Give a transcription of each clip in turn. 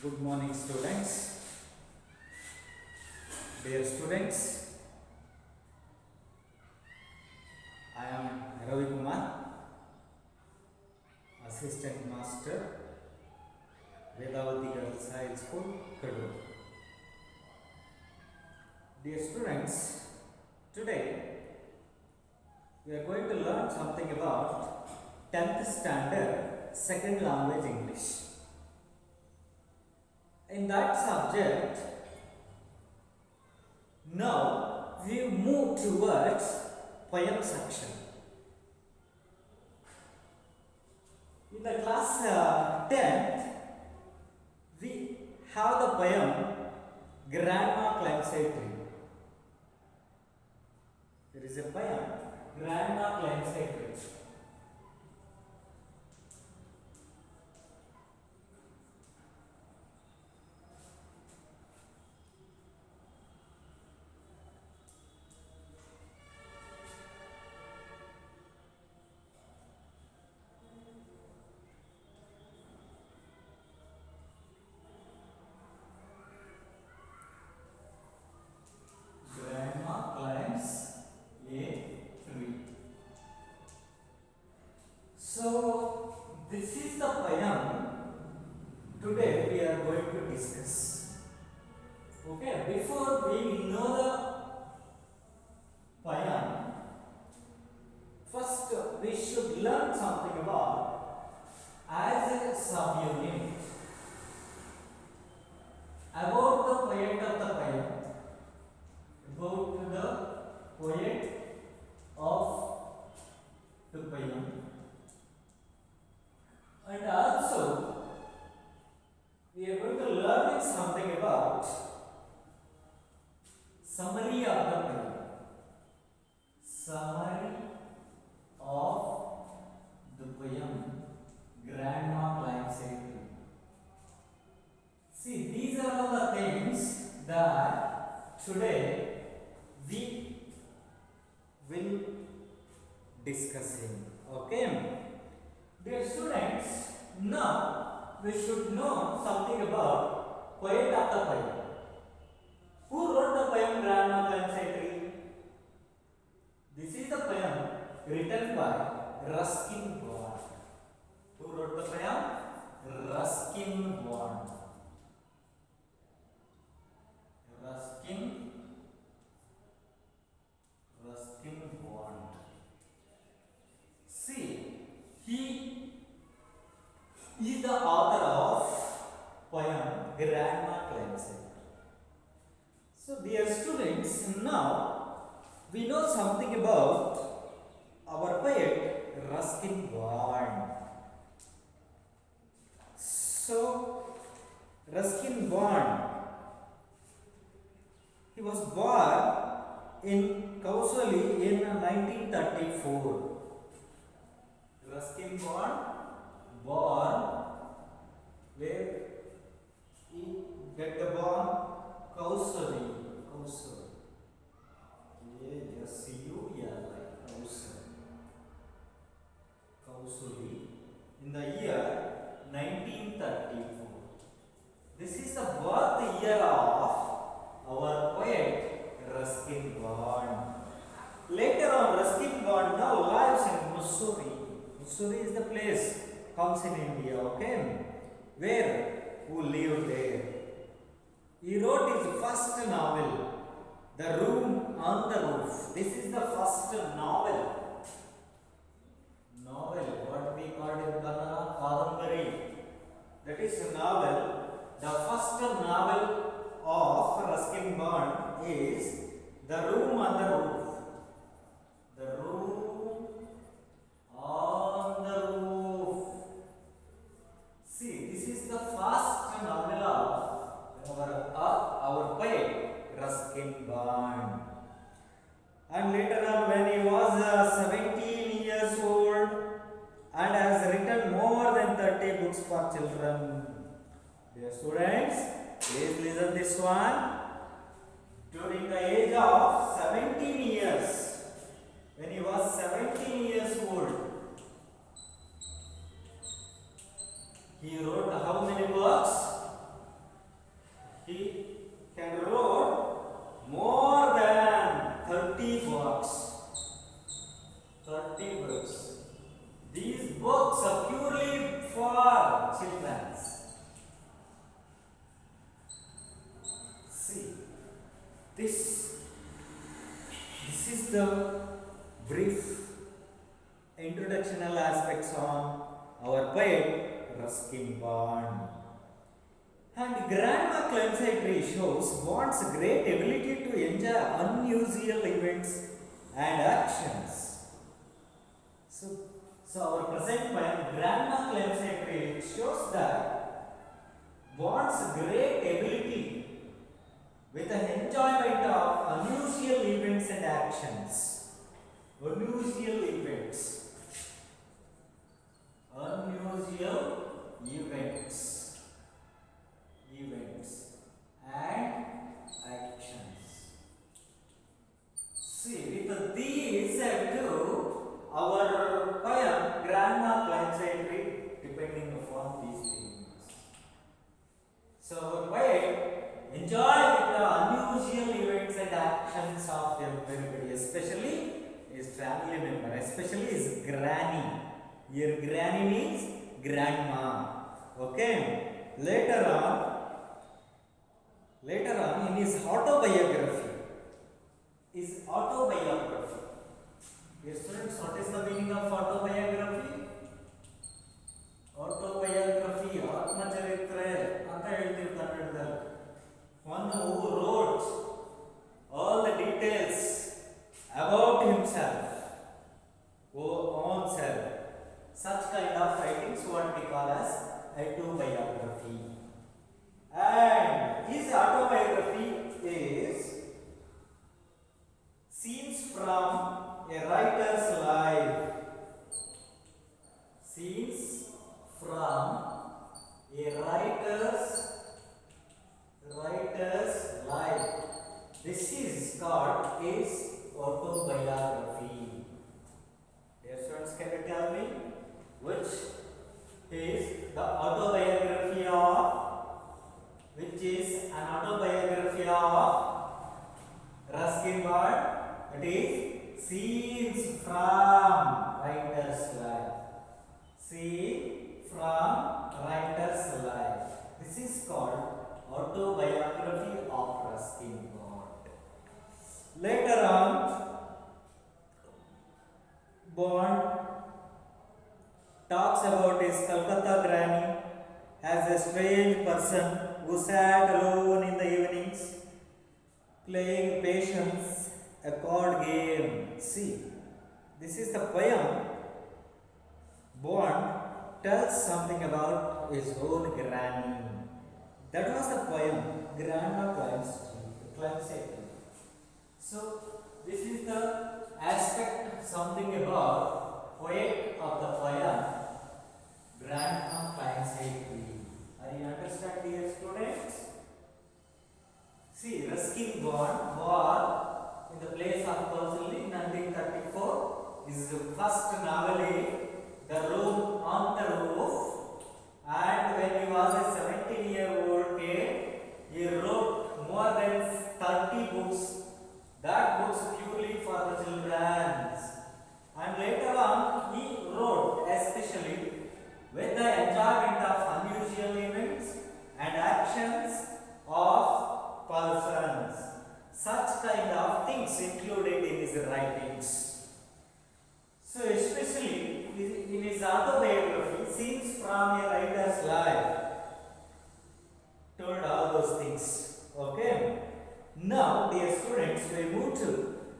Good morning, students. Dear students, I am Ravi Kumar, Assistant Master, vghs High School, Kadur. Dear students, today we are going to learn something about 10th standard second language English. In that subject, now we move towards poem section. In the class 10th, we have the poem Grandma Claimbs. There is a poem Grandma Claimbs. Grandma climbs a tree. So, this is the poem today we are going to discuss. Okay, before we know the poem, first we should learn something about as a subunit about the poet of the poem. About the poet of the poem, and also we are going to learn something about summary of the poem. Summary of the poem Grandma Claimbs. See, these are all the things that today we will discussing. Okay, dear students, now we should know something about poet of the poem. Who wrote the poem Grandma Claimbs? This is the poem written by Ruskin Bond. Who wrote the poem? Ruskin Bond. Ruskin Bond. See, he is the author of poem Grandma Claimbs. So, dear students, now we know something about our poet Ruskin Bond. So, Ruskin Bond, he was born in Kausali in 1934. Ruskin born where he get the born Kausali. Kausali in the year 1934. This is the birth year of our poet Ruskin Bond. Later on, Ruskin Bond now lives in Missouri. Missouri is the place, comes in India, okay? Who lived there. He wrote his first novel, The Room on the Roof. This is the first novel. What we call in Kannada, Kadambari. That is a novel. The first novel of Ruskin Bond is The Room on the Roof. The Room on the Roof. See, this is the first novel of our poet Ruskin Bond. And later on, when he was 17 years old and has written more than 30 books for children. Dear students, please listen this one. During the age of 17 years, when he was 17 years old, he wrote how many books? He can wrote more than 30 books. 30 books. These books are purely for children. See, this is the brief introductional aspects on our poet Ruskin Bond. And Grandma Claimbs shows Bond's great ability to enjoy unusual events and actions. So our present poem Grandma Claimbs shows that Bond's great ability with the enjoyment of unusual events and actions. Unusual events. Unusual events. Events and actions. See, with these two, our poem Grandma Claimbs depending upon these things. So our poet enjoy with the unusual events and actions of everybody, especially his family member, especially his granny. Here granny means grandma. Okay. Later on in his autobiography. Dear students, what is the meaning of autobiography? Autobiography, Atmacharitra anta ಹೇಳ್ತೀವಿ ಕನ್ನಡದಲ್ಲಿ. One who wrote all the details about himself, own self. Such kind of writings what we call as autobiography. And his autobiography is scenes from a writer's life. Scenes from a writer's life. This is called his autobiography. Dear students, can you tell me which is the autobiography of, which is an autobiography of Ruskin Bond? It is Scenes from Writer's Life. Scene from Writer's Life. This is called autobiography of Ruskin Bond. Later on, Bond talks about his Calcutta granny as a strange person who sat alone in the evenings playing patience, a card game. See, this is the poem. Bond tells something about his own granny. That was the poem Grandma Claimbs. So this is the aspect, something about poet of the poem Grandma Claimbs. Are you understand, dear students? See, Ruskin Bond born in the place of Pursley in 1934. His first novel is The Room on the Roof, and when he was a 17-year-old kid, he wrote more than 30 books. That books purely for the children. And later on, he wrote especially with the enjoyment of unusual events and actions of persons. Such kind of things included in his writings. So especially in his autobiography, Scenes from a Writer's Life, told all those things. Okay. Now, dear students, we move to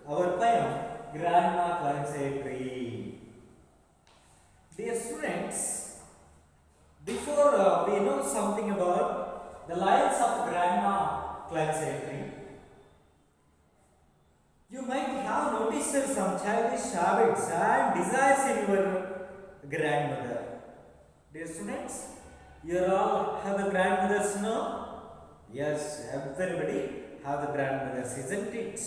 our poem Grandma Climbs a Tree. Dear students, before we know something about the lines of Grandma Climbs a Tree, you might have noticed some childish habits and desires in your grandmother. Dear students, you all have the grandmothers now? Yes, everybody have the grandmothers, isn't it?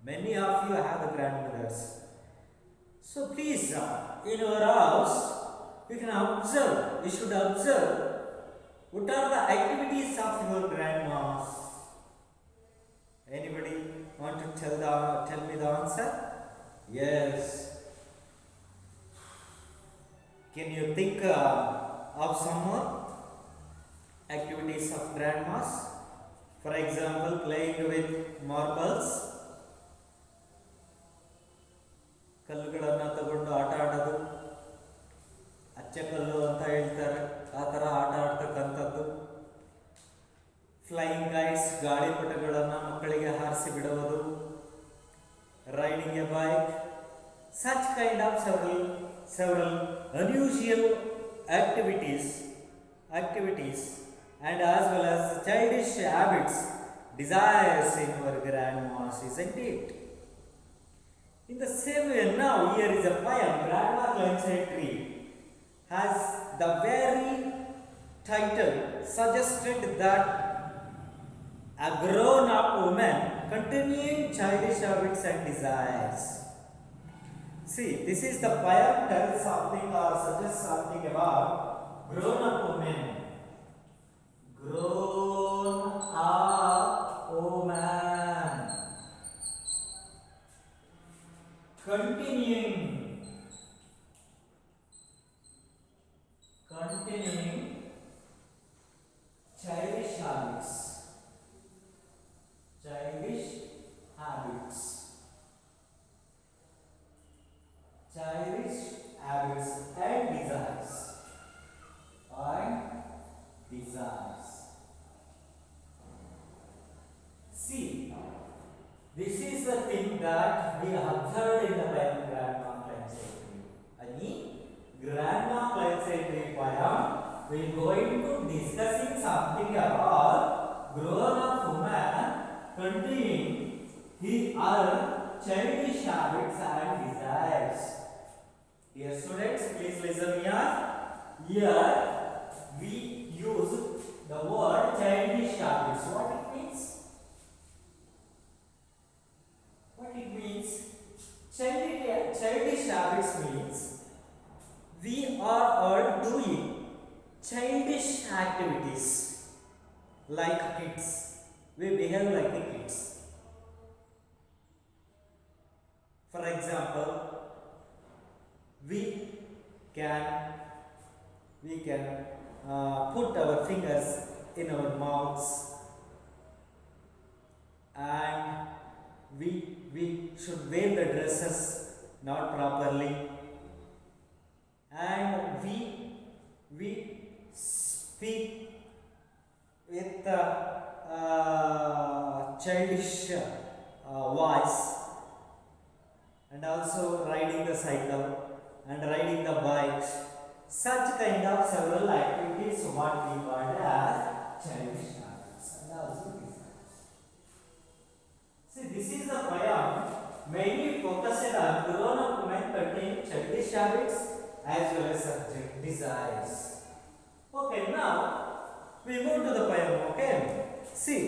Many of you have the grandmothers. So please, in your house, you can observe, you should observe What are the activities of your grandmas? Anybody want to tell me the answer? Yes. Can you think of some more activities of grandmas? For example, playing with marbles. ಕಲ್ಲುಗಳನ್ನು ತಗೊಂಡು ಆಟ ಆಡೋದು, ಅಚ್ಚೆ ಕಲ್ಲು ಅಂತ ಹೇಳ್ತಾರೆ, ಆ ಥರ ಆಟ ಆಡ್ತಕ್ಕಂಥದ್ದು. ಫ್ಲೈಯಿಂಗ್ ಕೈಟ್ಸ್, ಗಾಳಿಪಟಗಳನ್ನು ಮಕ್ಕಳಿಗೆ ಹಾರಿಸಿ ಬಿಡುವುದು. Riding A bike. Such kind of several unusual activities and as well as childish habits, desires in our grandmas, isn't it? In the same way, now here is a poem. Grandma Claimbs a tree has the very title suggested that a grown-up woman continuing childish habits and desires. See, this is the poem tells something or suggests something about grown-up woman. Grown-up woman. Continuing childish habits. Childish habits and desires. See, this is the thing that we observed in the poem Grandma Claimbs a Tree. Ani Grandma Claimbs a Tree poem, we are going to discussing something about grown-up woman continuing her childish habits and desires. Dear students, please listen here. Here we use the word childish habits. What it means? Childish habits means we are all doing childish activities like kids. We behave like the kids. For example, we can put our fingers in our mouths, and we should wear the dresses not properly, and we speak with childish voice, and also riding the cycle and riding the bikes. Such kind of several activities what we call as childish habits and also desires. See, this is the poem mainly focused on grown-up women containing childish habits as well as desires. Okay, now we move to the poem. Okay, see,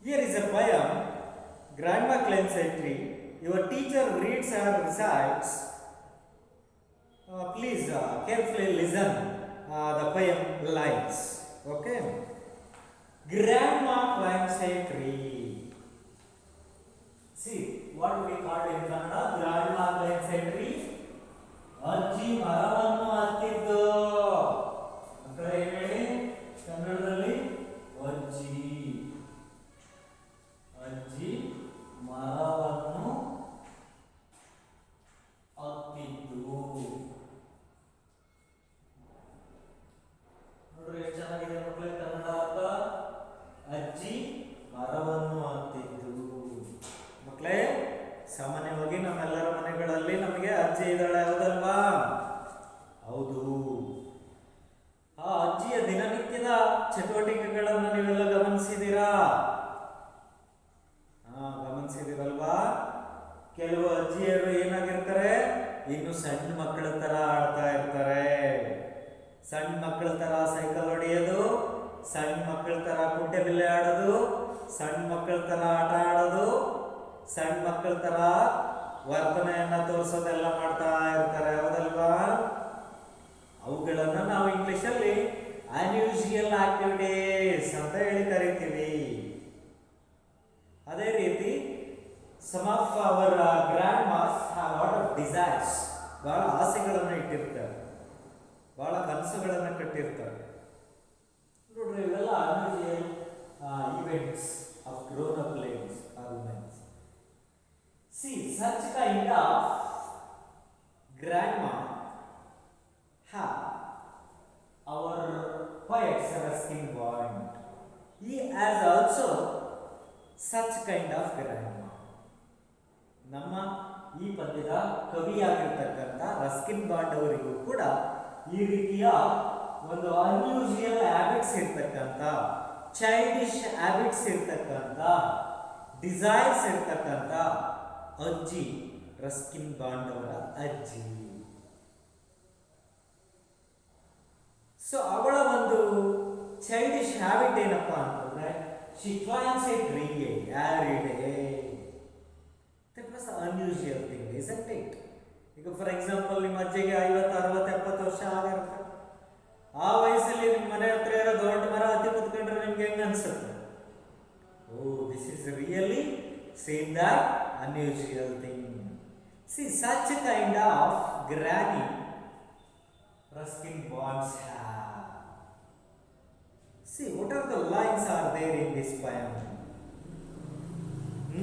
here is a poem. Grandma Claimbs a Tree. Your teacher reads or recites. Please carefully listen the poem lines. Okay. Grandma climbs a tree. See, what we call in Kannada, Grandma climbs a tree. ಅಜ್ಜಿ ಮರವನ್ನು ಹತ್ತಿದ್ದು. ಮಕ್ಕಳೇ ಹೇಳಿ ಕನ್ನಡದಲ್ಲಿ ಅಜ್ಜಿ ಮರವನ್ನು ಹತ್ತಿದ್ದು. ನೋಡ್ರಿ ಎಷ್ಟು ಚೆನ್ನಾಗಿದೆ ಮಕ್ಕಳೇ ಕನ್ನಡ ಅರ್ಥ. ಅಜ್ಜಿ ಮರವನ್ನು ಹತ್ತಿದ್ದು. ಮಕ್ಕಳೇ, ಸಾಮಾನ್ಯವಾಗಿ ನಮ್ಮೆಲ್ಲರ ಮನೆಗಳಲ್ಲಿ ನಮಗೆ ಅಜ್ಜಿ ಇದ್ದಾಳೆ, ಹೌದಲ್ವಾ? ಹೌದು. ಆ ಅಜ್ಜಿಯ ದಿನನಿತ್ಯದ ಚಟುವಟಿಕೆಗಳನ್ನು ನೀವೆಲ್ಲ ಗಮನಿಸಿದ್ದೀರಾ? ಗಮನಿಸಿದಿರಲ್ವಾ? ಕೆಲವು ಅಜ್ಜಿಯರು ಏನಾಗಿರ್ತಾರೆ, ಇನ್ನು ಸಣ್ಣ ಮಕ್ಕಳ ತರ ಆಡ್ತಾ ಇರ್ತಾರೆ. ಸಣ್ಣ ಮಕ್ಕಳ ತರ ಸೈಕಲ್ ಹೊಡೆಯೋದು, ಸಣ್ಣ ಮಕ್ಕಳ ತರ ಕುಂಟೆಬಿಲ್ಲೆ ಆಡೋದು, ಸಣ್ಣ ಮಕ್ಕಳ ತರ ಆಟ ಆಡೋದು, ಸಣ್ಣ ಮಕ್ಕಳ ತರ ವರ್ತನೆಯನ್ನ ತೋರಿಸೋದೆಲ್ಲ ಮಾಡ್ತಾ ಇರ್ತಾರೆ, ಹೌದಲ್ವಾ? ಅವುಗಳನ್ನ ನಾವು ಇಂಗ್ಲಿಷಲ್ಲಿ ಅನ್ಯೂಶುವಲ್ ಆಕ್ಟಿವಿಟೀಸ್ ಅಂತ ಹೇಳಿ ಕರಿತೀವಿ. ಅದೇ ರೀತಿ some of our grandmas have lot of desires, ಬಹಳ ಆಸೆಗಳನ್ನು ಇಟ್ಟಿರ್ತಾರೆ, ಬಹಳ ಕನಸುಗಳನ್ನು ಕಟ್ಟಿರ್ತಾರೆ. ನೋಡ್ರಿ, ಇವೆಲ್ಲ unusual events of grown-up ladies or women. See, such kind of grandma have our poet's Ruskin bond. He has also such kind of grandma. ನಮ್ಮ ಈ ಪದ್ಯದ ಕವಿಯಾಗಿರ್ತಕ್ಕಂಥ ರಸ್ಕಿನ್ ಬಾಂಡ್ ಅವರಿಗೂ ಕೂಡ ಈ ರೀತಿಯ ಒಂದು ಅನ್ಯೂಶುವಲ್ ಹ್ಯಾಬಿಟ್ಸ್ ಇರ್ತಕ್ಕಂಥ, ಚೈಲ್ಡಿಶ್ ಹ್ಯಾಬಿಟ್ಸ್ ಇರ್ತಕ್ಕಂಥ, ಡಿಸೈರ್ಸ್ ಇರ್ತಕ್ಕಂಥ ಅಜ್ಜಿ ರಸ್ಕಿನ್ ಬಾಂಡ್ ಅವರ ಅಜ್ಜಿ. ಸೊ ಅವಳ ಒಂದು ಚೈಲ್ಡಿಶ್ ಹ್ಯಾಬಿಟ್ ಏನಪ್ಪಾ ಅಂತಂದ್ರೆ, she climbs a tree every day. That was unusual thing, isn't it? ಈಗ ಫಾರ್ ಎಕ್ಸಾಂಪಲ್, ನಿಮ್ಮ ಅಜ್ಜಿಗೆ 50, 60, 70 ವರ್ಷ ಆಗಿರುತ್ತೆ. ಆ ವಯಸ್ಸಲ್ಲಿ ನಿಮ್ಮ ಮನೆ ಹತ್ರ ಇರೋ ದೊಡ್ಡ ಮರ ಹತ್ತಿ ಕುತ್ಕೊಂಡ್ರೆ ನಿಮ್ಗೆ ಹೆಂಗ ಅನ್ಸುತ್ತೆ? Oh, this is really same that unusual thing. See, such kind of granny Ruskin bonds have. See, what are the lines are there in this poem?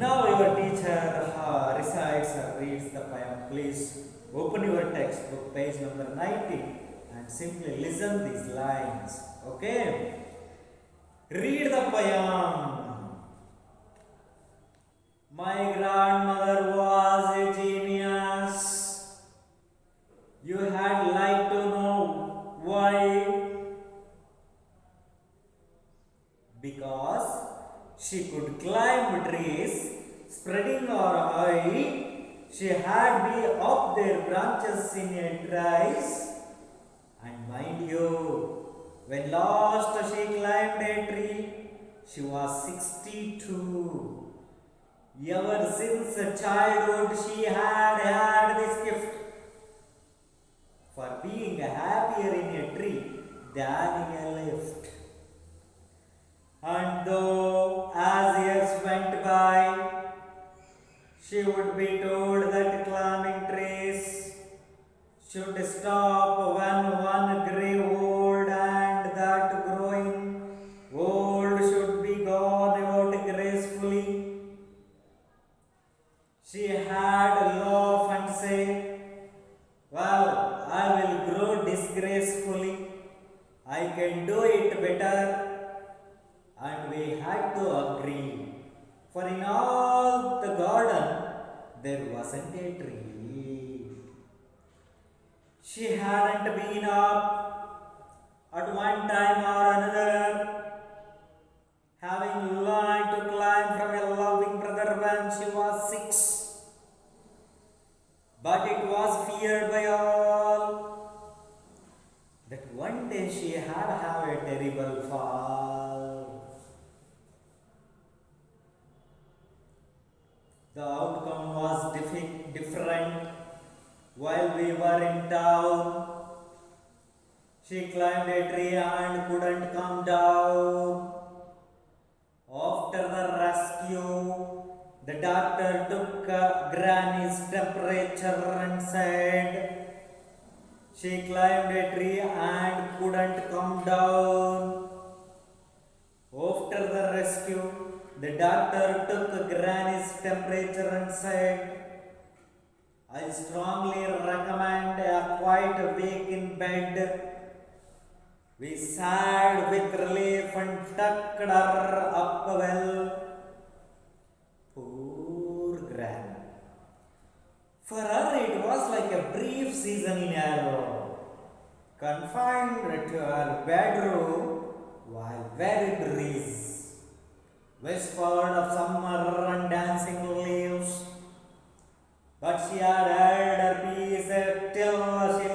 Now your teacher recites or reads the poem. Please open your textbook, page number 90, and simply listen these lines. Okay? Read the poem. My grandmother was a genius. You had like to know why? Because she could climb trees, spreading her eye. She had me up their branches in a trice. And mind you, when last she climbed a tree, she was 62. Ever since childhood, she had this gift for being happier in a tree than in a lift. And though as years went by, she would be told that climbing trees should stop when one grew old, and that growing old should be gone about gracefully. She had laugh and say, well, I will grow disgracefully. I can do it better. And we had to agree, for in all the garden there wasn't a tree. She hadn't been up at one time or another, having learned to climb from a loving brother when she was 6. But it was feared by all that one day she had have a terrible fall. The outcome was different. While we were in town, she climbed a tree and couldn't come down. After the rescue, the doctor took Granny's temperature and said she climbed a tree and couldn't come down. After the rescue, the doctor took Granny's temperature and said, I strongly recommend a quiet week in bed. We sighed with relief and tucked her up well. Poor Granny. For her it was like a brief season in arrow, confined to her bedroom while very breeze whispered of summer and dancing leaves. But she had held her peace till she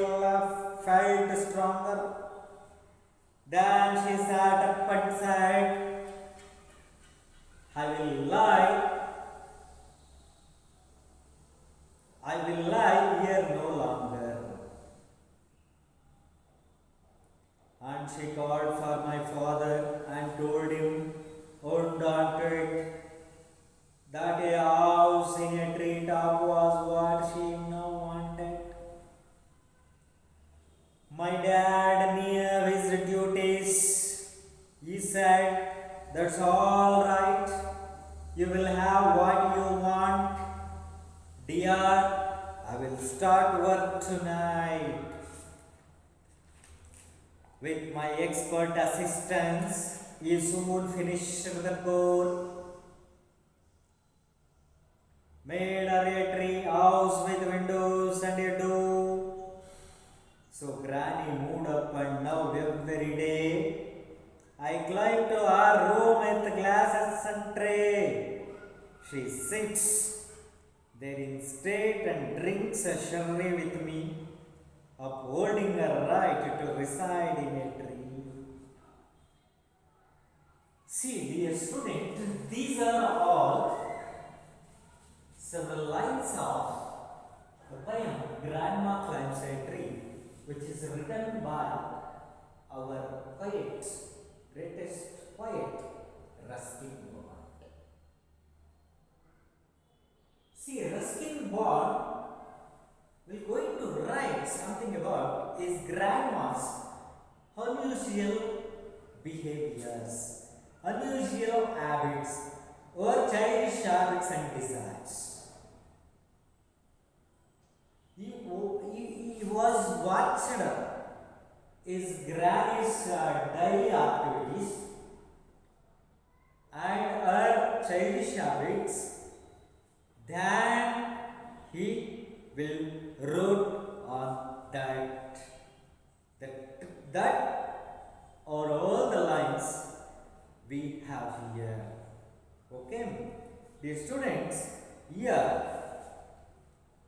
felt stronger. Then she sat up and said, I will lie here no longer. and she called for my father and told him, undaunted, that a house in a treetop was what she now wanted. My dad knew his duties. He said, that's all right. You will have what you want. Dear, I will start work tonight. With my expert assistance, he soon finished the core. Made her a tree house with windows and a door. So Granny moved up and down every day. I climbed to her room with glasses and tray. She sits there in state and drinks a sherry with me, upholding her right to reside in a tree. See, dear student, these are all several lines of the poem Grandma Claims a Tree, which is written by our poet, greatest poet, Ruskin Bond. See, Ruskin Bond will going to write something about his grandma's unusual behaviors, unusual habits, or childish habits and desires. He was watched his granny's daily activities and her childish habits, then he will wrote on that are all the lines we have here. Okay, dear students, here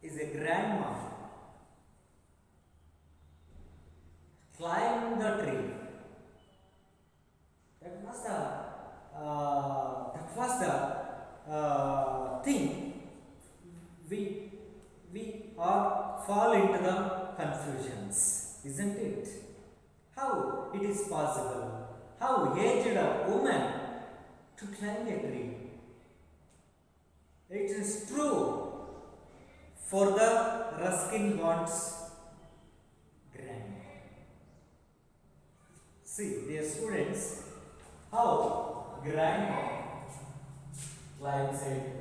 is a grandma climbed the tree. That was the thing we are fall into the confusions, isn't it? How it is possible? How aged a woman to climb a tree? It is true for the Ruskin Bond's grandma. See, dear students, how grandma climbs a tree.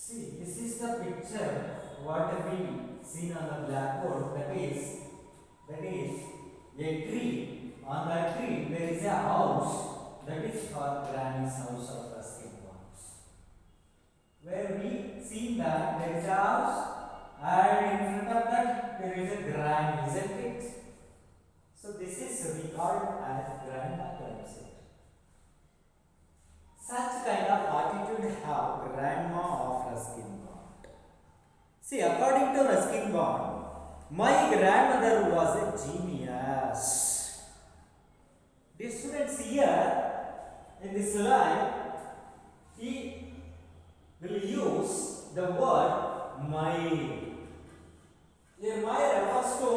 See, this is the picture what we seen on the blackboard. That is a tree. On that tree there is a house. That is for Granny's house of Ruskin Bonds. Where we seen that there is a house and in front of that there is a granny, isn't it? So this is recalled as Grandma Claims. Such kind of attitude have Grandma of Ruskin Bond. See, according to Ruskin Bond, my grandmother was a genius. The students here in this line, he will use the word my. Here my refers to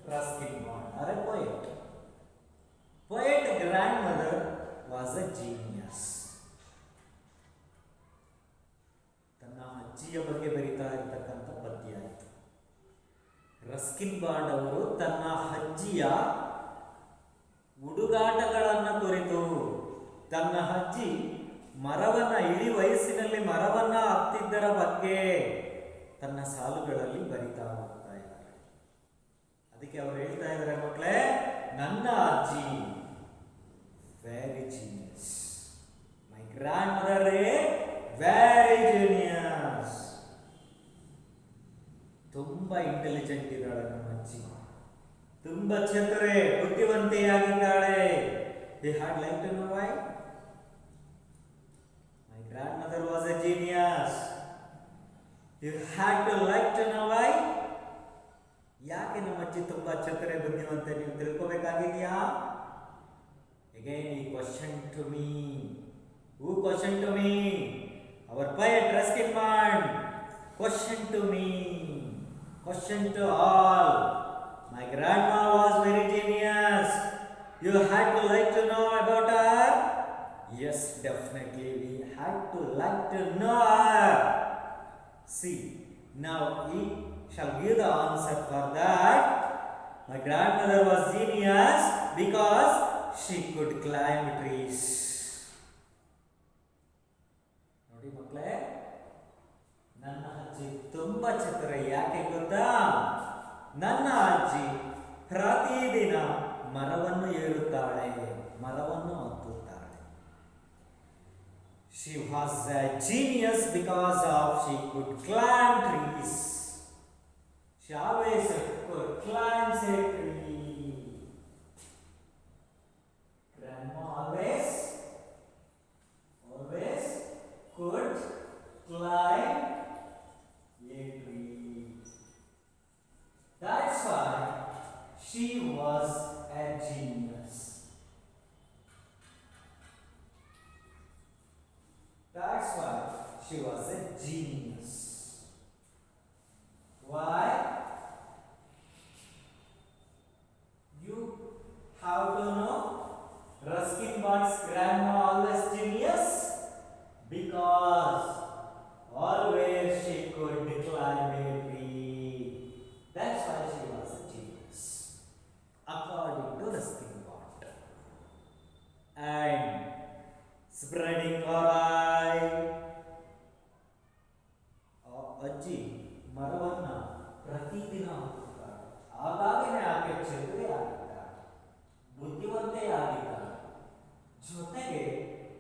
Ruskin Bond, or a poet. Poet grandmother was a genius. ತನ್ನ ಅಜ್ಜಿಯ ಬಗ್ಗೆ ಬರೀತಾ ಇರತಕ್ಕಂಥ ಪದ್ಯ ಆಯಿತು. Ruskin bond ಅವರು ತನ್ನ ಅಜ್ಜಿಯ ಹುಡುಗಾಟಗಳನ್ನು ಕುರಿತು, ತನ್ನ ಅಜ್ಜಿ ಮರವನ್ನ ಇಳಿ ವಯಸ್ಸಿನಲ್ಲಿ ಮರವನ್ನ ಹತ್ತಿದ್ದರ ಬಗ್ಗೆ ತನ್ನ ಸಾಲುಗಳಲ್ಲಿ ಬರಿತಾ ಹೋಗ್ತಾ ಇದ್ದಾರೆ. ಅದಕ್ಕೆ ಅವರು ಹೇಳ್ತಾ ಇದ್ದಾರೆ, ಮಕ್ಕಳೇ, ನನ್ನ ಅಜ್ಜಿ very genius. My grandmother is very genius. ತುಂಬಾ ಇಂಟೆಲಿಜೆಂಟ್ ಇದ್ದಾಳೆ ನಮ್ಮ ಅಜ್ಜಿ, ತುಂಬಾ ಚತುರೆ ಬುದ್ಧಿವಂತೆಯಾಗಿದ್ದಾಳೆ. They had like to know why? My grandmother was a genius. You had to like to know why? ಯಾಕೆ ನಮ್ಮ ಅಜ್ಜಿ ತುಂಬಾ ಚತುರೆ ಬುದ್ಧಿವಂತೆ ನೀವು ತಿಳ್ಕೋಬೇಕಾಗಿದೆಯಾ? Again he questioned to me. Who questioned to me? Our poet Ruskin man questioned to me. Question to all. My grandma was very genius. You had to like to know about her? Yes, definitely we had to like to know her. See, now he shall give the answer for that. My grandmother was genius because she could climb trees. ನೋಡಿ ಮಕ್ಕಳೇ, ನನ್ನ ಅಜ್ಜಿ ತುಂಬಾ ಚತುರ. ಯಾಕೆ ಗೊತ್ತಾ? ನನ್ನ ಅಜ್ಜಿ ಪ್ರತಿದಿನ ಮರವನ್ನು ಏರುತ್ತಾಳೆ, ಮರವನ್ನು ಹತ್ತುತ್ತಾಳೆ. She was a genius because of she could climb trees. She always could climb a tree. Grandma always could climb a tree. That's why she was a genius. That's why she was a genius. Why? You have to know Ruskin Bond's grandma always genius because always she could climb a tree. That's why she was a genius, according to Ruskin Bond. And spreading her eye. ಅಜ್ಜಿ ಮರವನ್ನ ಪ್ರತಿದಿನ ಹತ್ತುತ್ತಾಳೆ. ಆಗಾಗಲೇ ಆಕೆ ಚತುರೆ ಆಗಿದ್ದಾಳೆ, ಬುದ್ಧಿವಂತೆಯಾಗಿದ್ದಾಳೆ. ಜೊತೆಗೆ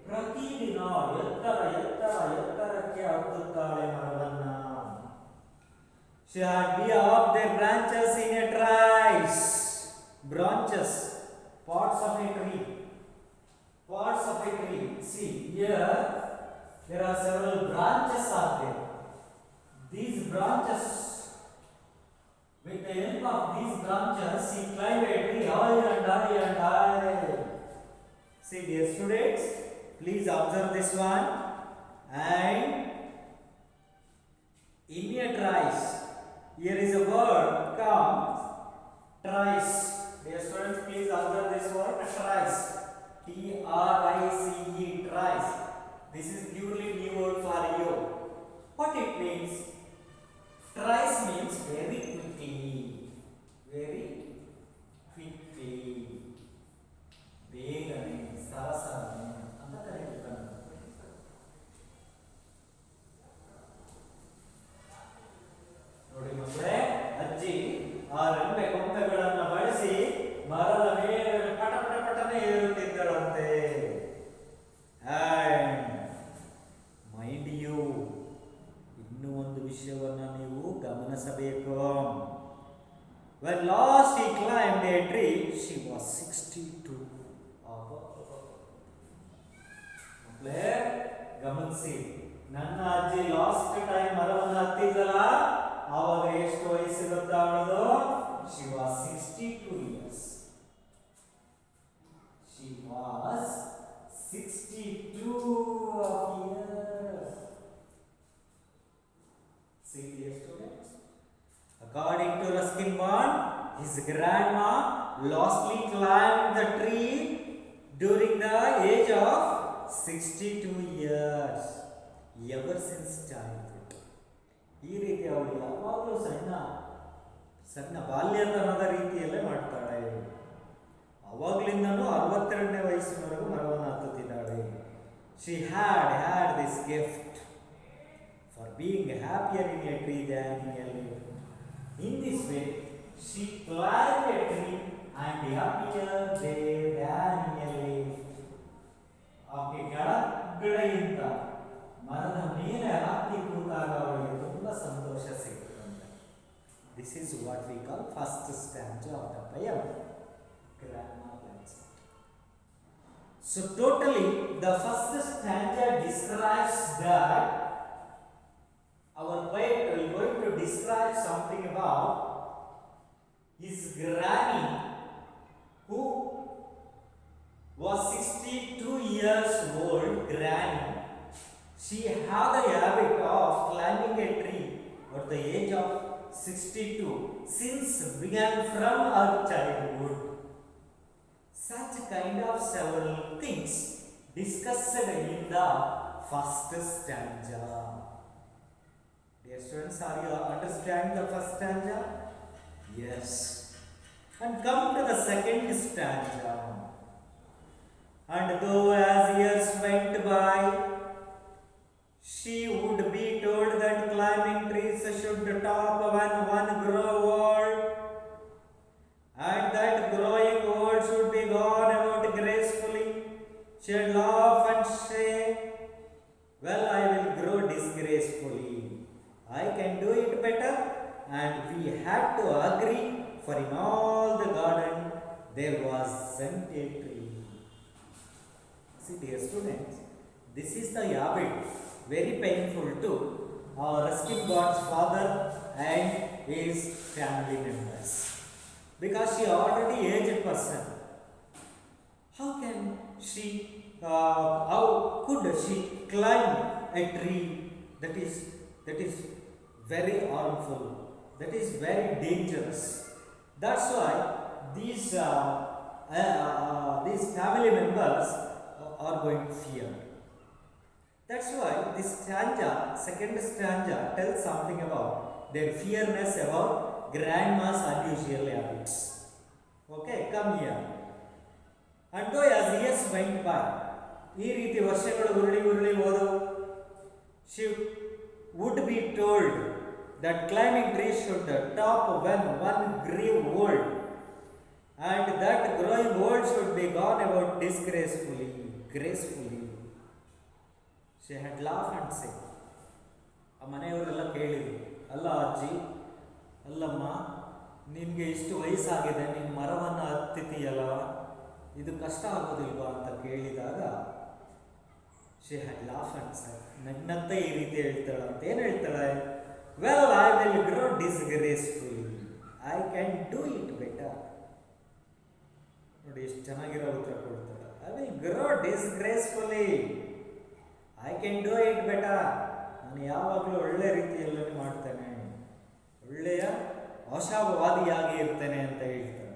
ಪ್ರತಿದಿನ ಎತ್ತರಕ್ಕೆ ಹತ್ತುತ್ತಾಳೆ ಮರವನ್ನ. She had been up their branches in a trees. Branches, parts of a tree. Parts of a tree. See, here there are several branches are there. These branches, with the help of these branches, she climbed a tree higher and higher and higher. See, dear students, please observe this one. And in a trees, here is a word comes trees. Dear students, please observe this word trees. T-R-I-C-E, trees. This is purely new word for you. What it means? Trees means very quickly. Very quickly. ಬೇಗನೆ, ಸರಸರನೆ ಅಂತ ಕರೀತಾರೆ. ನೋಡಿ ಮಕ್ಕಳೇ, ಅಜ್ಜಿ ಆ ರೆಂಬೆ ಕೊಂಬೆಗಳನ್ನು ಬಳಸಿ ಮರದ ಮೇಲೆ ಪಟನೆ ಏರುತ್ತಿದ್ದಳಂತೆ. ಮೈಂಡ್ ಯು, ಇನ್ನೂ ಒಂದು ವಿಷಯವನ್ನ ನೀವು ಗಮನಿಸಬೇಕು. When last he climbed a tree, she was 62. ಮಕ್ಕಳೇ ಗಮನಿಸಿ, ನನ್ನ ಅಜ್ಜಿ ಲಾಸ್ಟ್ ಟೈಮ್ ಮರವನ್ನು ಹತ್ತಿದ್ದಲ್ಲ, ಆವಾಗ ಎಷ್ಟು ವಯಸ್ಸು ಗೊತ್ತಾ ಅವಳದು? She was 62 years. She was 62 years. See, dear students, according to Ruskin Bond, his grandma lastly climbed the tree during the age of 62 years. Ever since childhood. ಈ ರೀತಿ ಅವಳು ಯಾವಾಗಲೂ ಸಣ್ಣ ಬಾಲ್ಯತನದ ರೀತಿಯಲ್ಲೇ ಮಾಡ್ತಾಳೆ. ಅವಾಗ್ಲಿಂದನೂ 62ನೇ ವಯಸ್ಸಿನವರೆಗೂ ಮರವನ್ನು ಹತ್ತುತ್ತಿದ್ದಾಳೆ. She had this gift for being happier in a tree than in a leaf. In this way, she climbed a tree and happier there than in a leaf. ಆಕೆ ಕೆಳಗಡೆಯಿಂದ ಮರದ ಮೇಲೆ ಹತ್ತಿ ಕೂತಾಗ ಅವಳಿಗೆ ತುಂಬ ಸಂತೋಷ ಸಿಗುತ್ತಂತೆ. This This is what we call first stanza of the poem, Grandma Claimbs. So totally, the first stanza describes that our poet is going to describe something about his granny who was 62 years old granny. She had the habit of climbing a tree at the age of 62 since began from her childhood. Such kind of several things discussed in the first stanza. Dear students, are you understand the first stanza? Yes. And come to the second stanza. And though as years went by, she would be told that climbing trees should top when one grow old, and that growing old should be gone about gracefully. She'd laugh and say, well, I will grow disgracefully. I can do it better. And we had to agree, for in all the garden there wasn't a tree. See, dear students, this is the habit, very painful to our Ruskin God's father and his family members. Because she already aged person. How could she climb a tree that is very harmful, that is very dangerous? That's why these family members are going to fear. That's why this stanza, second stanza, tells something about their fearness about grandma's unusual habits. Okay, come here. And though as years went by, ಈ ರೀತಿ ವರ್ಷಗಳು ಉರುಳಿ ಹೋದವು, she would be told that climbing trees should top when one grew old, and that growing old should be gone about gracefully. She had laughed and said, ಆ ಮನೆಯವರೆಲ್ಲ ಕೇಳಿದ್ರು, ಅಲ್ಲ ಅಜ್ಜಿ, ಅಲ್ಲಮ್ಮ, ನಿನಗೆ ಇಷ್ಟು ವಯಸ್ಸಾಗಿದೆ, ನೀನು ಮರವನ್ನು ಹತ್ತಿದೆಯಲ್ಲ, ಇದು ಕಷ್ಟ ಆಗೋದಿಲ್ವಾ ಅಂತ ಕೇಳಿದಾಗ she had laughed and said, ನನ್ನಂತೆ ಈ ರೀತಿ ಹೇಳ್ತಾಳೆ ಅಂತ ಏನು ಹೇಳ್ತಾಳೆ? Well, I will grow disgracefully. I can do it better. ನೋಡಿ ಎಷ್ಟು ಚೆನ್ನಾಗಿರೋ ಉತ್ತರ ಕೊಡ್ತಾಳೆ. I will grow disgracefully. I can do it better. ನಾನು ಯಾವಾಗಲೂ ಒಳ್ಳೆ ರೀತಿಯಲ್ಲಿ ಮಾಡ್ತೇನೆ, ಒಳ್ಳೆಯ ಆಶಾವಾದಿಯಾಗಿ ಇರ್ತೇನೆ ಅಂತ ಹೇಳ್ತಾಳೆ.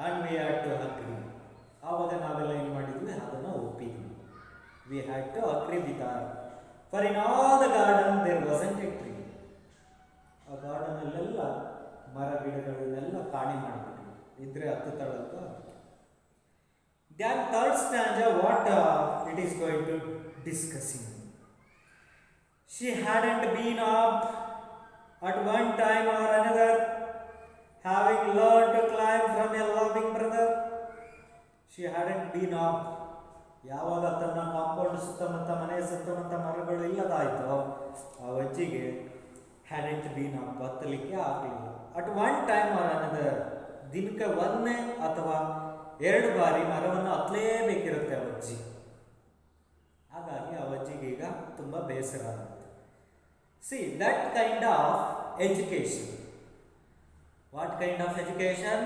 And we had to agree. ಆವಾಗ ನಾವೆಲ್ಲ ಏನು ಮಾಡಿದ್ವಿ, ಅದನ್ನು ಒಪ್ಪಿದ್ವಿ. We had to agree with her. For in all the garden there wasn't a tree. ಆ ಗಾರ್ಡನಲ್ಲೆಲ್ಲ ಮರ ಗಿಡಗಳನ್ನೆಲ್ಲ ಕಾಣಿ ಮಾಡಿಬಿಟ್ವಿ, ಇದ್ರೆ ಹತ್ತುತ್ತಾಳಲ್ವ. Then third stanza, what it is going to discussing. She hadn't been up at one time or another, having learned to climb from a loving brother. She hadn't been up. ಯಾವಾಗ ತನ್ನ compound ಸುತ್ತಮುತ್ತ, ಮನೆಯ ಸುತ್ತಮುತ್ತ ಮರಗಳು ಇಲ್ಲದಾಯಿತು, ಆ ಅಜ್ಜಿಗೆ hadn't been up, ಹತ್ತಲಿಕ್ಕೆ ಆಗಲಿಲ್ಲ. At one time or another, ದಿನಕ್ಕೆ ಒಂದೇ ಅಥವಾ ಎರಡು ಬಾರಿ ಮರವನ್ನು ಹತ್ತಲೇಬೇಕಿರುತ್ತೆ ಆ ಅಜ್ಜಿ. ಹಾಗಾಗಿ ಆ ಅಜ್ಜಿಗೆ ಈಗ ತುಂಬ ಬೇಸರ ಆಗುತ್ತೆ. See that kind of education. What kind of education?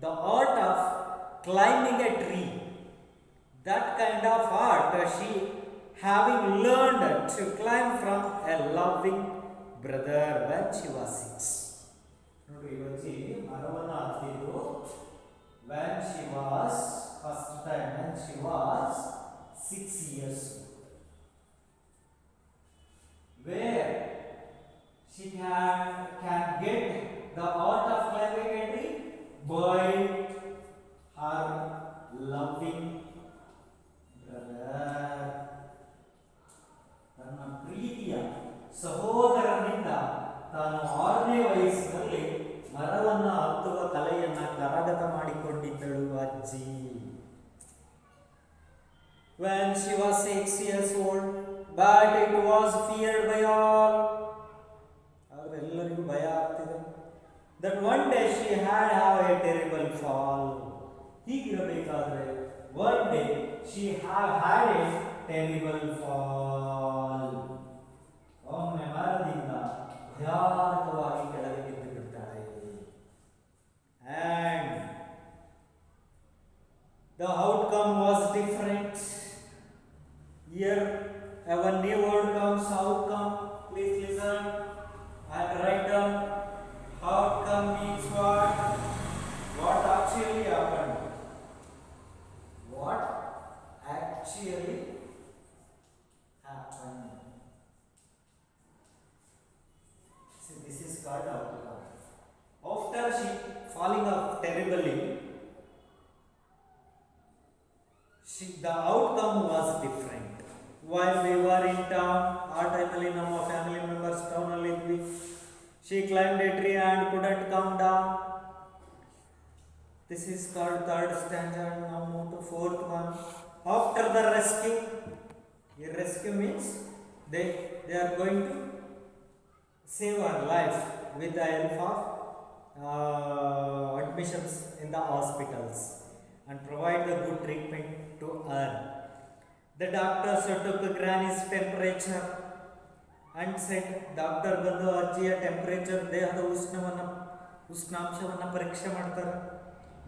The art of climbing a tree. That kind of art she having learned to climb from a loving brother when she was 6. ನೋಡಿ ಇವತ್ತು ಮರವನ್ನು ಹತ್ತಿದ್ದು when she was first time when she was 6 years old. Where she can get the art of climbing a tree by her loving brother. ತನ್ನ ಪ್ರೀತಿಯ ಸಹೋದರನಿಂದ ತಾನು 6ನೇ ವಯಸ್ಸಿನಲ್ಲಿ ಮರವನ್ನು ಹತ್ತುವ ಕಲೆಯನ್ನು ಕರಗತ ಮಾಡಿಕೊಂಡಿದ್ದಳು ಅಜ್ಜಿ. When she was 6 years old, but it was feared by all. ಅವರೆಲ್ಲರಿಗೂ ಭಯ ಆಗ್ತಿದೆ. that one day she had have a terrible fall. ಹೀಗಿರಬೇಕಾದ್ರೆ one day she have had a terrible fall. ಒಮ್ಮೆ ಮರದಿಂದ ಭಯಾನಕವಾಗಿ ಕೆಳಗೆ ಬಿದ್ದು ಬಿಡ್ತಾಳೆ. And the outcome was different. Here one new word comes, outcome. Please listen and write down. Outcome means what? What actually happened? What actually happened? See, this is called outcome. After she falling off terribly, the outcome was different. While we were in town, our time ನಮ್ಮ family members town ಅಲ್ಲಿ ಇದ್ವಿ. She climbed a tree and couldn't come down. This is called third stanza. Now move to fourth one. After the rescue, a rescue means they are going to save her life with the help of admissions in the hospitals and provide the good treatment to her. The doctors took Granny's temperature and said, doctor ಬಂದು ಅಜ್ಜಿಯ temperature ದೇಹದ ಉಷ್ಣಾಂಶವನ್ನು ಪರೀಕ್ಷೆ ಮಾಡ್ತಾರೆ,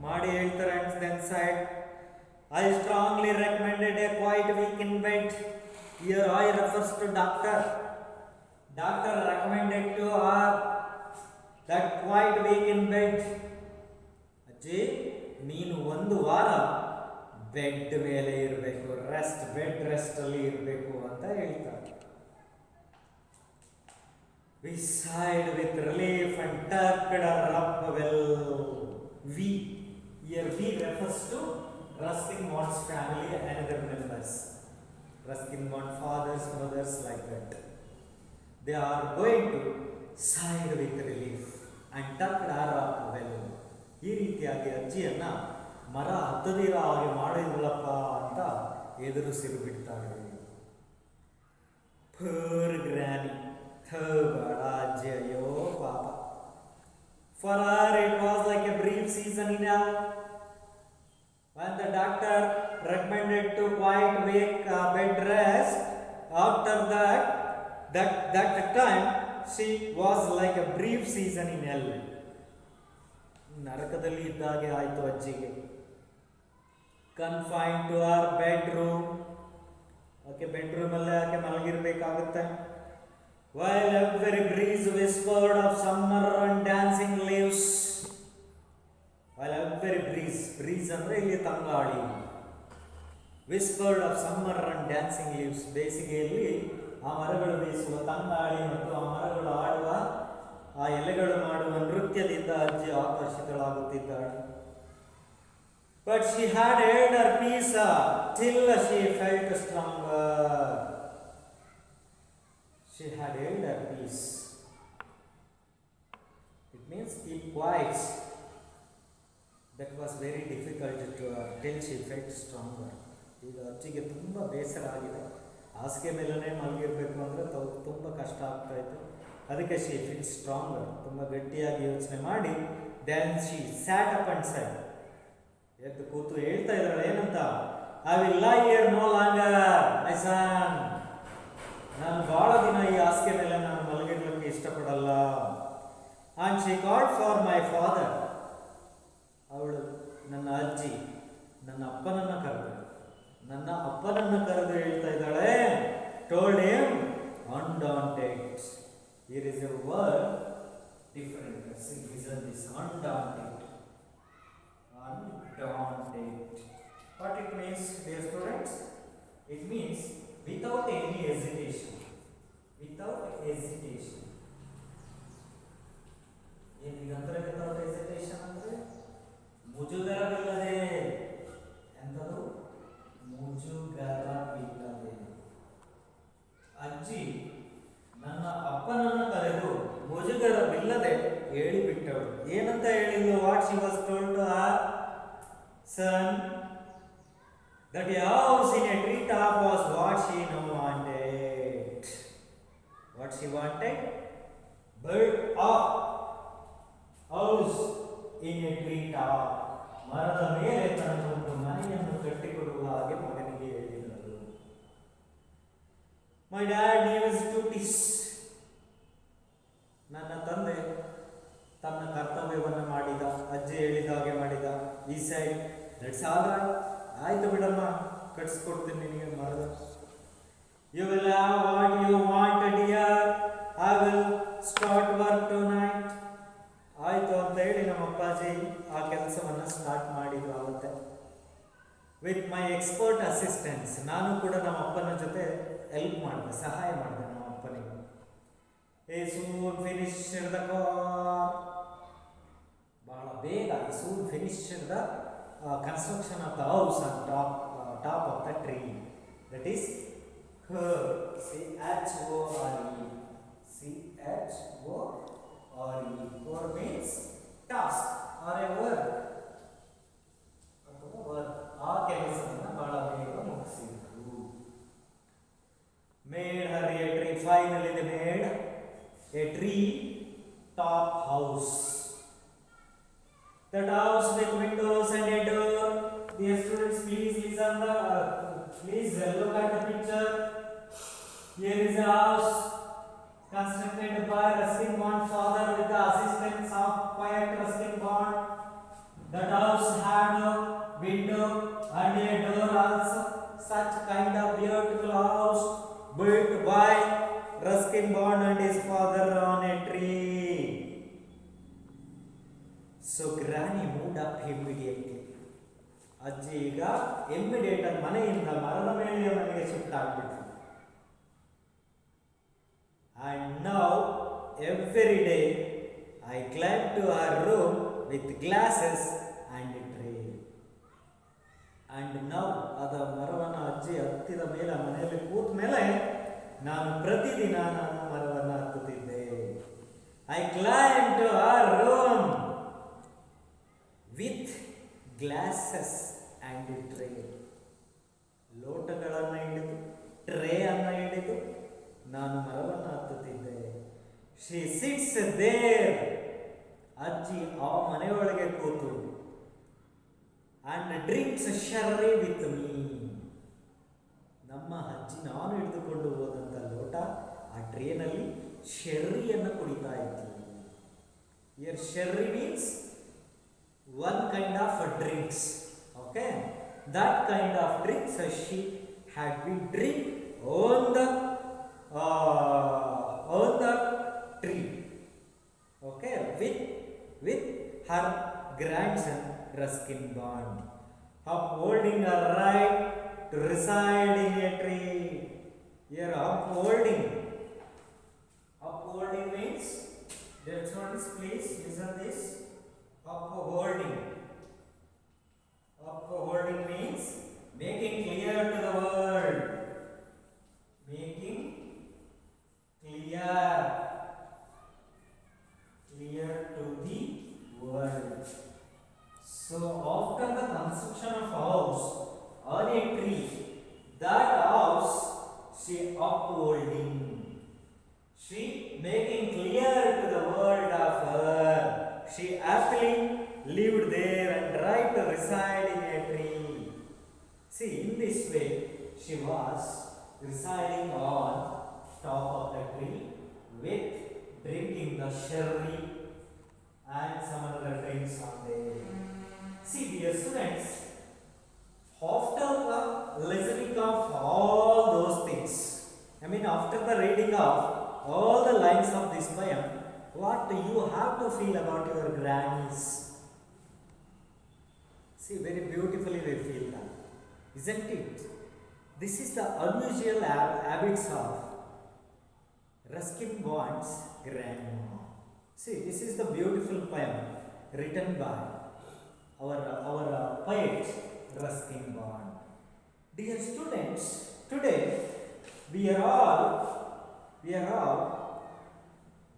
ಮಾಡಿ ಹೇಳ್ತಾರೆ. And then said, I strongly recommended a quiet week in bed. Here I refers to doctor. Doctor recommended to her that quiet week in bed. ಅಜ್ಜಿ ನೀನು ಒಂದು ವಾರ ಬೆಡ್ ಮೇಲೆ ಇರಬೇಕು, ಬೆಡ್ ರೆಸ್ಟ್ ಅಲ್ಲಿ ಇರಬೇಕು ಅಂತ ಹೇಳ್ತಾರೆ. We sighed with relief and tucked her up well. We, here we refers to Ruskin Bond's family and other members. Ruskin Bond fathers, mothers, like that. They are going to sighed with relief and tucked her up well. ಈ ರೀತಿಯಾಗಿ ಅಜ್ಜಿಯನ್ನ ಮರ ಹತ್ತದಿರೋ ಹಾಗೆ ಮಾಡಿದ್ರಲ್ಲಪ್ಪ ಅಂತ ಎದುರಿಸಿರು ಬಿಡ್ತಾರೆ. Poor granny. ಬಡ ಅಜ್ಜಿ, ಅಯ್ಯೋ ಪಾಪ. For her it was like a brief season in hell. When the doctor recommended to quiet wake bed rest, after that time she was like a brief season in hell. ನರಕದಲ್ಲಿ ಇದ್ದಾಗೆ ಆಯಿತು ಅಜ್ಜಿಗೆ. Confined to her bedroom, okay bedroom ಅಲ್ಲೇ ಆಕೆ ಮಲಗಿರ್ಬೇಕಾಗುತ್ತೆ. While every breeze whispered of summer and dancing leaves. While every breeze ಅಂದ್ರೆ ಇಲ್ಲಿ ತಂಗಾಳಿ. Whispered of summer and dancing leaves, ಬೇಸಿಗೆಯಲ್ಲಿ ಆ ಮರಗಳು ಬೀಸುವ ತಂಗಾಳಿ ಮತ್ತು ಆ ಮರಗಳು ಆಡುವ ಆ ಎಲೆಗಳು ಮಾಡುವ ನೃತ್ಯದಿಂದ ಅಜ್ಜಿ ಆಕರ್ಷಿತಳಾಗುತ್ತಿದ್ದಾಳೆ. But she had held her peace till she felt stronger. She had held her peace. It means keep quiet. That was very difficult to her till she felt stronger. ಈಗ ಅಜ್ಜಿಗೆ ತುಂಬ ಬೇಸರ ಆಗಿದೆ. ಹಾಸಿಗೆ ಮೇಲೇ ಮಲಗಿರಬೇಕು ಅಂದರೆ ತುಂಬ ಕಷ್ಟ ಆಗ್ತಾ ಇತ್ತು. ಅದಕ್ಕೆ she felt stronger. ತುಂಬ ಗಟ್ಟಿಯಾಗಿ ಯೋಚನೆ ಮಾಡಿ then she sat up and said, ಎದ್ದು ಕೂತು ಹೇಳ್ತಾ ಇದ್ದಾಳೆ ಏನಂತ, I will lie here no longer, my son. ನಾನು ಭಾಳ ದಿನ ಈ ಹಾಸಿಗೆ ಮೇಲೆ ನಾನು ಮಲಗಿರ್ಲಿಕ್ಕೆ ಇಷ್ಟಪಡಲ್ಲ. And she called for my father. ಅವಳು ನನ್ನ ಅಜ್ಜಿ ನನ್ನ ಅಪ್ಪನನ್ನು ಕರೆದು ಹೇಳ್ತಾ ಇದ್ದಾಳೆ. Told him undaunted. Here is a word different. Listen this, undaunted. What it means, dear students? It means without any hesitation. Without hesitation. ಏನಂದ್ರೆ without hesitation ಅಂದ್ರೆ ಮುಜುಗರವಿಲ್ಲದೆ. ಎಂಥದ್ದು? ಮುಜುಗರವಿಲ್ಲದೆ. ಅಜ್ಜಿ ನನ್ನ ಅಪ್ಪನನ್ನು ಕರೆದು ಮುಜುಗರವಿಲ್ಲದೆ ಹೇಳಿಬಿಟ್ಟವಳು. ಏನಂತ ಹೇಳಿದ್ಲು? What she was told to her son, that a house in a treetop was what she now wanted. What she wanted? Built up house in a tree top. ಮರದ ಮೇಲೆ ತನಗೊಂದು ಮನೆಯನ್ನು ಕಟ್ಟಿಕೊಡುವ ಹಾಗೆ ಮಗನಿಗೆ ಹೇಳಿದರು. My dad used to teach. ನನ್ನ ತಂದೆ ತನ್ನ ಕರ್ತವ್ಯವನ್ನು ಮಾಡಿದ, ಅಜ್ಜಿ ಹೇಳಿದ ಹಾಗೆ ಮಾಡಿದ. ಈ ಸೈಡ್ ದಟ್ಸ್ ಆಲ್ ರೈಟ್, ಆಯ್ತು ಬಿಡಮ್ಮ, ಕಟ್ಸ್ಕೊಡ್ತೀನಿ ನಿನಗೆ ಮರದ. You will have what you want, dear. I will start work tonight. ಆಯಿತು ಅಂತ ಹೇಳಿ ನಮ್ಮ ಅಪ್ಪಾಜಿ ಆ ಕೆಲಸವನ್ನು ಸ್ಟಾರ್ಟ್ ಮಾಡಿದ್ರು ಆಗುತ್ತೆ. ವಿತ್ ಮೈ ಎಕ್ಸ್ಪರ್ಟ್ ಅಸಿಸ್ಟೆಂಟ್ಸ್, ನಾನು ಕೂಡ ನಮ್ಮ ಅಪ್ಪನ ಜೊತೆ ಹೆಲ್ಪ್ ಮಾಡಿದೆ, ಸಹಾಯ ಮಾಡಿದೆ ನಮ್ಮ ಅಪ್ಪನಿಗೆ. ಏ ಸೂನ್ ಫಿನಿಶ್ ದ ಕಾರ್, ಬಹಳ ಬೇಗ soon finish the construction of the house on top of the tree. That is CHORE. Chore means task or a work. ಆ ಕೆಲಸವನ್ನು ಬಹಳ ಬೇಗ ಮುಗಿಸಿದ್ರು. Made her a tree. Finally they made a tree top house. That house with windows and a door. Dear students, please listen. Please look at the picture. Here is a house constructed by Ruskin Bond father with the assistance of poet Ruskin Bond. That house had a window and a door also. Such kind of beautiful house built by Ruskin Bond and his father on a tree. So Granny moved up immediately. ಅಜ್ಜಿ ಈಗ immediate ಆಗಿ ಮನೆಯಿಂದ ಮರದ ಮೇಲೆ ಮನೆಗೆ shift ಆಗ್ಬಿಟ್ರು. And now every day I climb to her room with glasses and a tray. And now ಅದ ಮರವನ್ನು ಅಜ್ಜಿ ಹತ್ತಿದ ಮೇಲೆ ಮನೆಯಲ್ಲಿ ಕೂತ ಮೇಲೆ ನಾನು ಪ್ರತಿದಿನ ನಾನು ಮರವನ್ನು ಹತ್ತುತ್ತಿದ್ದೆ. I climb to her room with glasses and a tray. ಲೋಟಗಳನ್ನು ಹಿಡಿದು ಟ್ರೇ ಅನ್ನು ಹಿಡಿದು ನಾನು ಮರವನ್ನು ಹತ್ತುತ್ತಿದ್ದೆ. ಶಿ ಸಿಟ್ಸ್ ದೇರ್, ಅಜ್ಜಿ ಆ ಮನೆಯೊಳಗೆ ಕೂತು, ಅಂಡ್ ಡ್ರಿಂಕ್ಸ್ ಶರ್ರಿ ವಿತ್ ಮೀ. ನಮ್ಮ ಅಜ್ಜಿ ನಾನು ಹಿಡಿದುಕೊಂಡು ಹೋದಂಥ ಲೋಟ ಆ ಟ್ರೇನಲ್ಲಿ ಶೆರ್ರಿಯನ್ನು ಕುಡಿತಾ ಇತ್ತು. Here sherry means one kind of drinks. Okay, that kind of drinks she had been drink on the tree. Okay, with her grandson Ruskin Bond, upholding her right to reside in a tree. Here upholding means, that's what is, please listen this. Upholding means making clear to the world. Making clear to the world. So after the construction of house on a tree, that house she upholding. She making clear to the world of her. She happily lived there and tried to reside in a tree. See, in this way, she was residing on top of the tree with drinking the sherry and some other drinks on there. See, dear students, after the listening of all those things, after the reading of all the lines of this poem, what do you have to feel about your grannies? See, very beautifully they feel that, isn't it? This is the unusual habits of Ruskin Bond's grandma. See, this is the beautiful poem written by our poet Ruskin Bond. Dear students, today we are all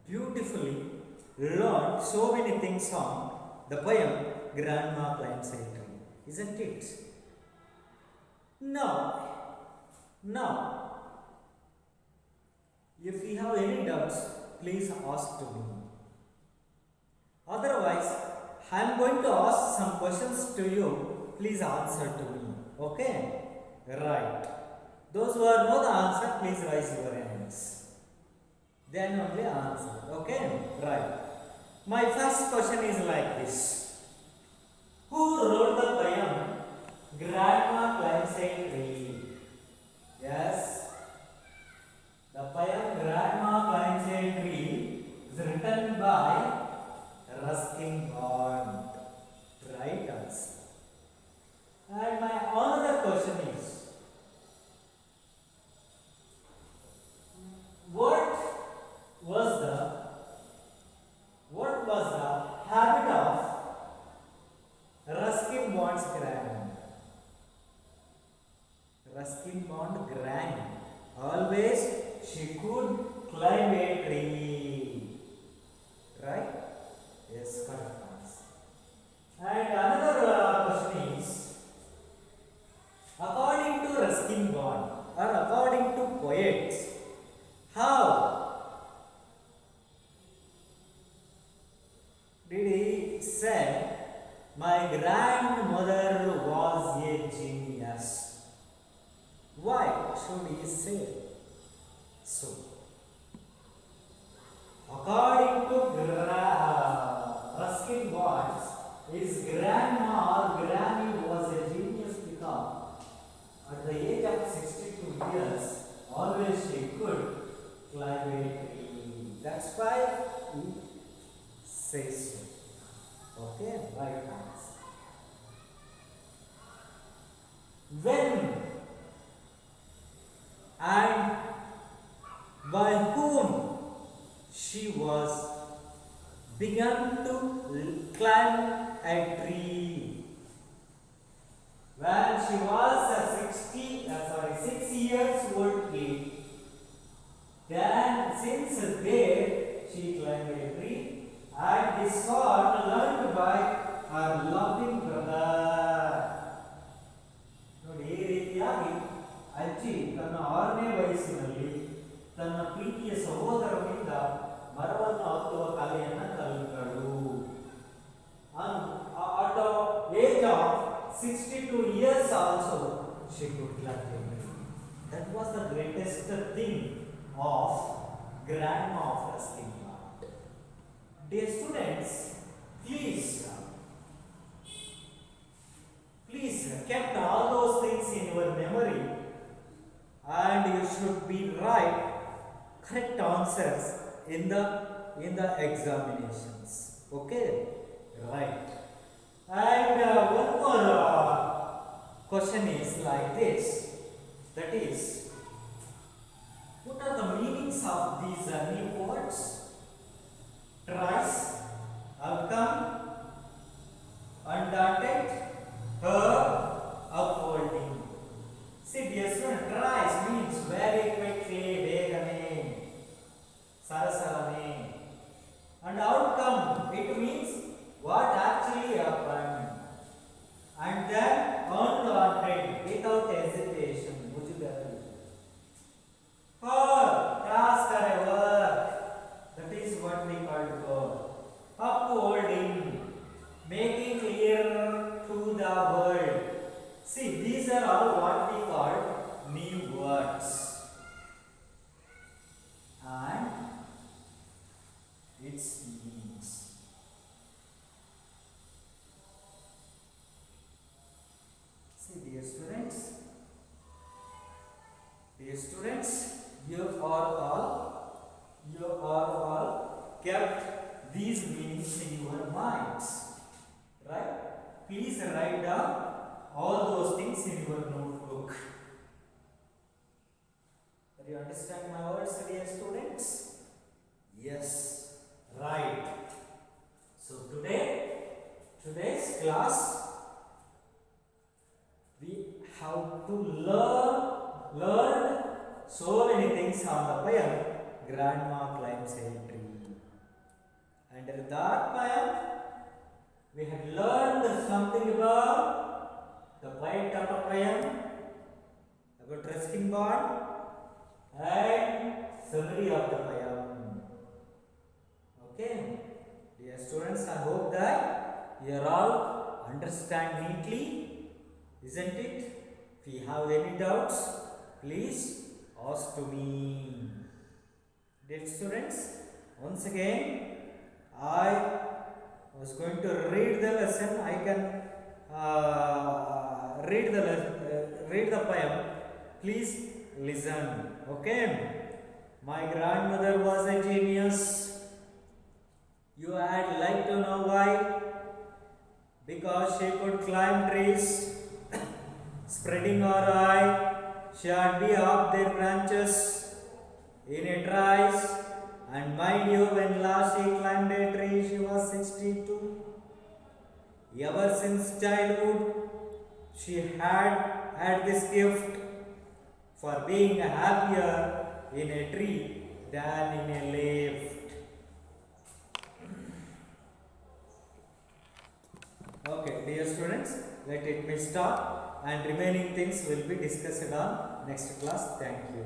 beautifully learned so many things on the poem Grandma Claimbs, isn't it? Now, if you have any doubts, please ask to me. Otherwise, I am going to ask some questions to you. Please answer to me. Okay? Right. Those who know the answer, please raise your hands. Then only answer. Okay? Right. My first question is like this. Who wrote the poem Grandma Claims a Tree? Yes. The poem Grandma Climbs a Tree is written by Ruskin Bond. Right answer. And my another question is, what was the habit of Ruskin Bond's granny? Ruskin Bond granny. Always she could climb a tree. Right? Yes, correct answer. And another question is, according to Ruskin Bond or according to poets, how did he say, my grandmother was a genius? Why should he say so? According to Ruskin Bond, his grandma or granny was a genius because at the age of 62 years, always she could climb a tree. That's why he says so. Okay, right answer. When and by whom she was began to climb a tree? When she was a 6 years old kid, then since there she climbed a tree, and this was learned by her loving brother. ನೋಡಿ ಈ ರೀತಿಯಾಗಿ ಅಜ್ಜಿ ತನ್ನ 6ನೇ ವಯಸ್ಸಿನಲ್ಲಿ ತನ್ನ ಪ್ರೀತಿಯ ಸಹೋದರನಿಂದ ಮರವನ್ನು ಹತ್ತುವ ಕಲೆಯನ್ನು ಕಲಿತಳು. At the age of 62 years also she could climb a tree. That was the greatest thing of Grandma of Ruskin Bond. Dear students, please kept all those things in your memory, and you should be write correct answers in the examinations. Okay, right. And one more question is like this. That is, what are the meanings of these new words? Tries, outcome, undaunted, her, upholding. See, dear student, tries means very quickly, vegane, sarasarane. And outcome, it means what actually happened. And then undaunted, without hesitation. Her, task or a work, that is what we call God. Upholding, making clear to the world. See, these are all what we call new words. And its meanings. See, dear students, you are all kept these meanings in your minds, right? Please write down all those things in your notebook. Do you understand my words, dear students? Yes, right. So today's class, we have to learn so many things on the poem Grandma Claims a Tree. Under that poem, we had learned something about the poet of the poem, about Ruskin Bond, and summary of the poem. Okay, dear students. students, I hope that you are all understand neatly, isn't it? If you have any doubts, please ask to me. Dear students, once again, I was going to read the lesson. I can read the poem. Please listen. Okay. My grandmother was a genius. You had like to know why? Because she could climb trees, spreading her eye. She had be up their branches in a trice. And mind you, when last she climbed a tree, she was 62. Ever since childhood, she had this gift for being happier in a tree than in a lift. Okay, dear students, let it me start, and remaining things will be discussed on next class. Thank you.